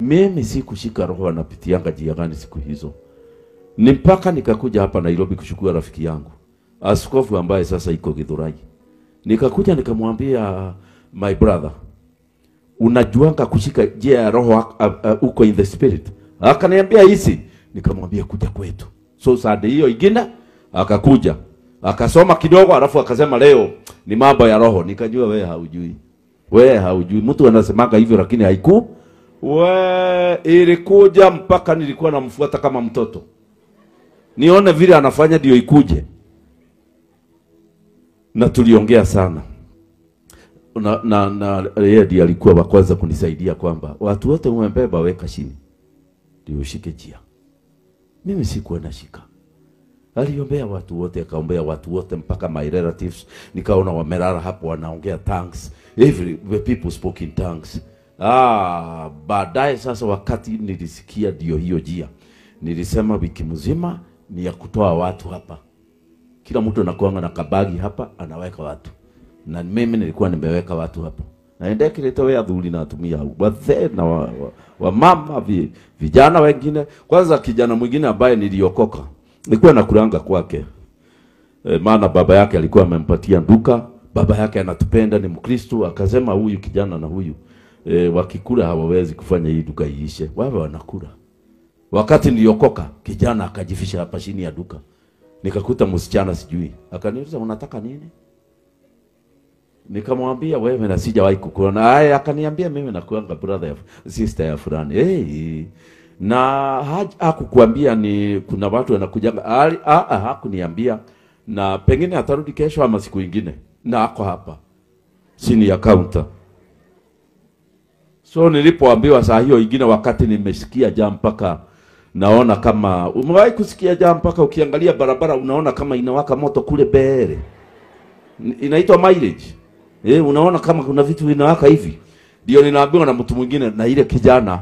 Mimi sikushika roho anapitianga njia gani siku hizo. Ni mpaka nikakuja hapa Nairobi kuchukua rafiki yangu, askofu ambaye sasa iko Githurai. Nikakuja nikamwambia, my brother, unajuanga kushika njia ya roho uko in the spirit? Akaniambia hizi. Nikamwambia kuja kwetu. So Sunday hiyo ingine akakuja. Akasoma kidogo alafu akasema leo ni mambo ya roho. Nikajua wewe haujui. Wewe haujui. Mtu anasemaga hivyo lakini haiku. Ilikuja mpaka nilikuwa namfuata kama mtoto. Nione vile anafanya ndio ikuje. Na tuliongea sana. Na yeye ndiye alikuwa wa kwanza kunisaidia kwamba watu wote umebeba weka chini. Ndio ushike njia. Mimi sikuwa nashika. Aliombea watu wote, akaombea watu wote mpaka my relatives. Nikaona wamelala hapo wanaongea tongues. The people spoke in tongues. Baadaye sasa wakati nilisikia ndio hiyo njia. Nilisema wiki mzima ni ya kutoa watu hapa. Kila mtu anakuanga na kabagi hapa anaweka watu. Na mimi nilikuwa nimeweka watu hapa. Na endea kiletoa adhuli na atumia wazee na wa mama vijana wengine. Kwanza kijana mwingine ambaye niliokoka nilikuwa nakulanga kwake. Maana baba yake alikuwa amempatia duka. Baba yake anatupenda, ni Mkristo. Akasema huyu kijana na huyu wakikula hawawezi kufanya hii duka iishe. Wao wanakula. Wakati niliokoka kijana akajifisha hapa chini ya duka. Nikakuta msichana sijui. Akaniuliza unataka nini? Nikamwambia wewe na sijawahi kukuona. Akaniambia mimi nakuanga brother sister ya fulani. Na hakukuambia ni kuna watu wanakuja. Hakuniambia. Na pengine atarudi kesho ama siku nyingine. Na ako hapa chini ya counter. So nilipoambiwa saa hiyo ingine wakati nimesikia jam mpaka naona kama umewahi kusikia jam mpaka ukiangalia barabara unaona kama inawaka moto kule mbele. Inaitwa mileage. Unaona kama kuna vitu vinawaka hivi. Ndio ninaambiwa na mtu mwingine na ile kijana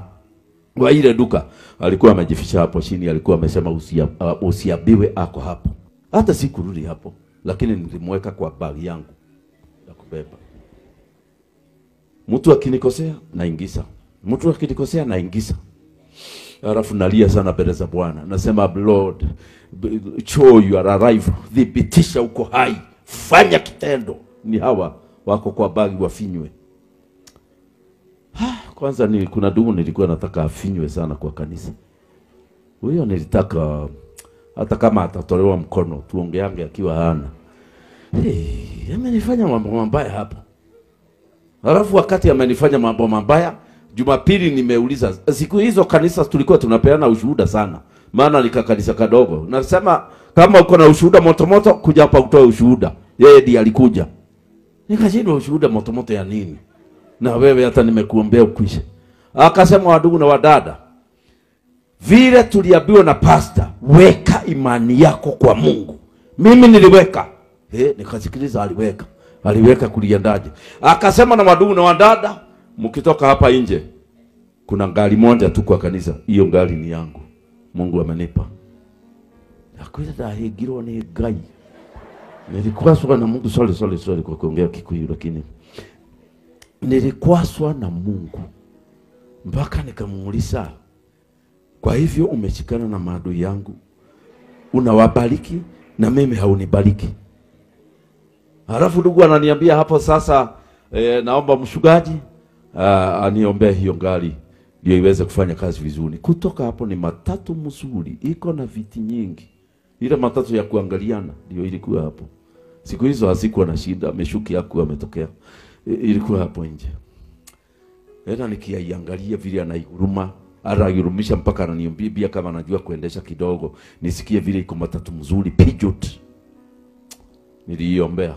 wa ile duka alikuwa amejificha hapo chini, alikuwa amesema usiabiwe ako hapo. Hata sikurudi hapo, lakini nilimweka kwa bagi yangu ya kubeba. Mtu akinikosea naingiza. Mtu akinikosea naingiza. Alafu nalia sana mbele za Bwana. Nasema Lord, show your arrival. Thibitisha uko hai. Fanya kitendo. Ni hawa wako kwa bagi wafinywe. Kwanza kuna ndugu nilikuwa nataka afinywe sana kwa kanisa. Huyo nilitaka hata kama atatolewa mkono tuongeange akiwa hana. Amenifanya mambo mabaya hapo. Alafu wakati amenifanya mambo mabaya, Jumapili nimeuliza, siku hizo kanisa tulikuwa tunapeana ushuhuda sana. Maana nika kanisa kadogo. Nasema kama uko na ushuhuda moto kuja hapa utoe ushuhuda. Yeye ndiye alikuja. Nikashindwa ushuhuda moto ya nini? Na wewe hata nimekuombea ukwishe. Akasema wadugu na wadada, vile tuliambiwa na pastor, weka imani yako kwa Mungu. Mimi niliweka. Nikasikiliza aliweka kuliendaje. Akasema na wadugu na wadada, mkitoka hapa nje kuna gari moja tu kwa kanisa. Hiyo gari ni yangu. Mungu amenipa. Nakwenda higiro ni gai. Nilikwaswa na Mungu sorry kwa kuongea Kikuyu, lakini nilikwaswa na Mungu mpaka nikamuuliza, kwa hivyo umeshikana na maadui yangu, unawabariki na mimi haunibariki. Halafu ndugu ananiambia hapo sasa, naomba mshugaji aniombee hiyo gari ndio iweze kufanya kazi vizuri. Kutoka hapo ni matatu mzuri, iko na viti nyingi. Ile matatu ya kuangaliana ndio ilikuwa hapo. Siku hizo hasikuwa na shida, ameshuki yako ametokea. Ilikuwa hapo nje. Nikiangalia vile anaihuruma, anahirumisha mpaka ananiambia kama anajua kuendesha kidogo. Nisikie vile iko matatu mzuri, Peugeot. Niliombea.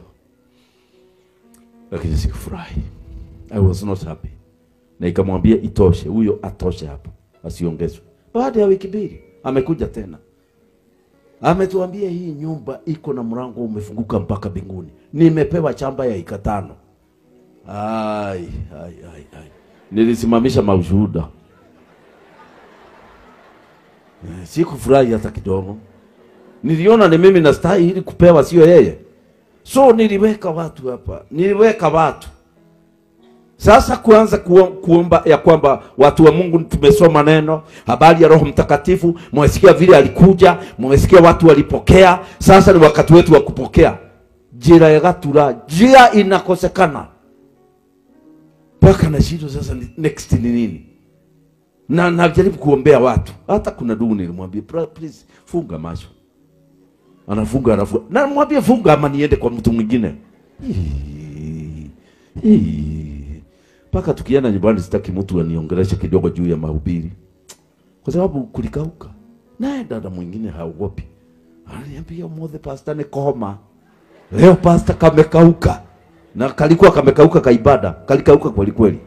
Lakini sikufurahi. I was not happy. Na ikamwambia itoshe, huyo atoshe hapo, asiongezwe. Baada ya wiki mbili amekuja tena. Ametuambia hii nyumba iko na mlango umefunguka mpaka mbinguni. Nimepewa shamba ya eka 5. Ai. Nilisimamisha maushuhuda. Sikufurahi hata kidogo. Niliona ni mimi nastahili kupewa, sio yeye. So niliweka watu hapa. Sasa kuanza kuomba ya kwamba watu wa Mungu tumesoma neno, habari ya Roho Mtakatifu, mwesikia vile alikuja, mwesikia watu walipokea, sasa ni wakati wetu wa kupokea. Jira ya gatura, jira inakosekana. Paka na shido sasa next ni nini? Na najaribu kuombea watu. Hata kuna ndugu nilimwambia, please funga macho. Anafunga. Na mwambie funga ama niende kwa mtu mwingine. Paka tukienda nyumbani sitaki mtu aniongeleshe kidogo juu ya mahubiri. Kwa sababu kulikauka. Naye dada mwingine haogopi. Ananiambia mothe pastor ni koma. Leo pastor kamekauka. Na kalikuwa kamekauka kaibada, kalikauka kweli kweli.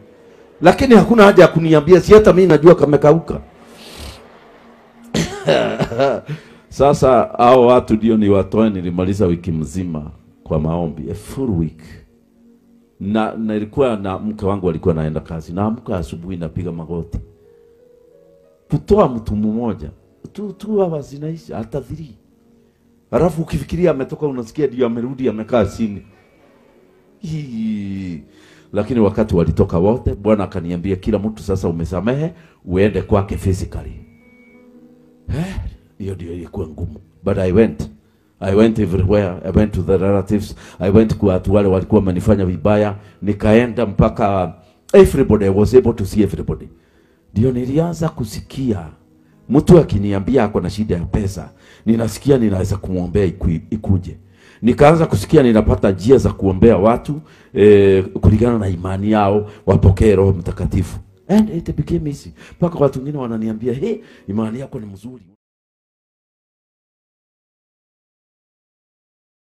Lakini hakuna haja ya kuniambia, si hata mimi najua kamekauka. Sasa hao watu ndio ni watoe, nilimaliza wiki mzima kwa maombi, a full week. Na nilikuwa na mke wangu alikuwa naenda kazi. Na amka asubuhi napiga magoti. Kutoa mtu mmoja, tu hawa zinaisha hata 3. Alafu ukifikiria ametoka unasikia ndio amerudi amekaa chini. Lakini wakati walitoka wote, Bwana akaniambia kila mtu sasa umesamehe, uende kwake physically. Hiyo ndio ilikuwa ngumu. But I went everywhere. I went to the relatives. I went kwa watu wale walikuwa wamenifanya vibaya. Nikaenda mpaka everybody. I was able to see everybody. Ndio nilianza kusikia mtu akiniambia ako na shida ya pesa, ninasikia ninaweza kumwombea ikuje. Nikaanza kusikia ninapata njia za kuombea watu kulingana na imani yao wapokee Roho Mtakatifu. And it became easy. Paka watu wengine wananiambia, imani yako ni mzuri.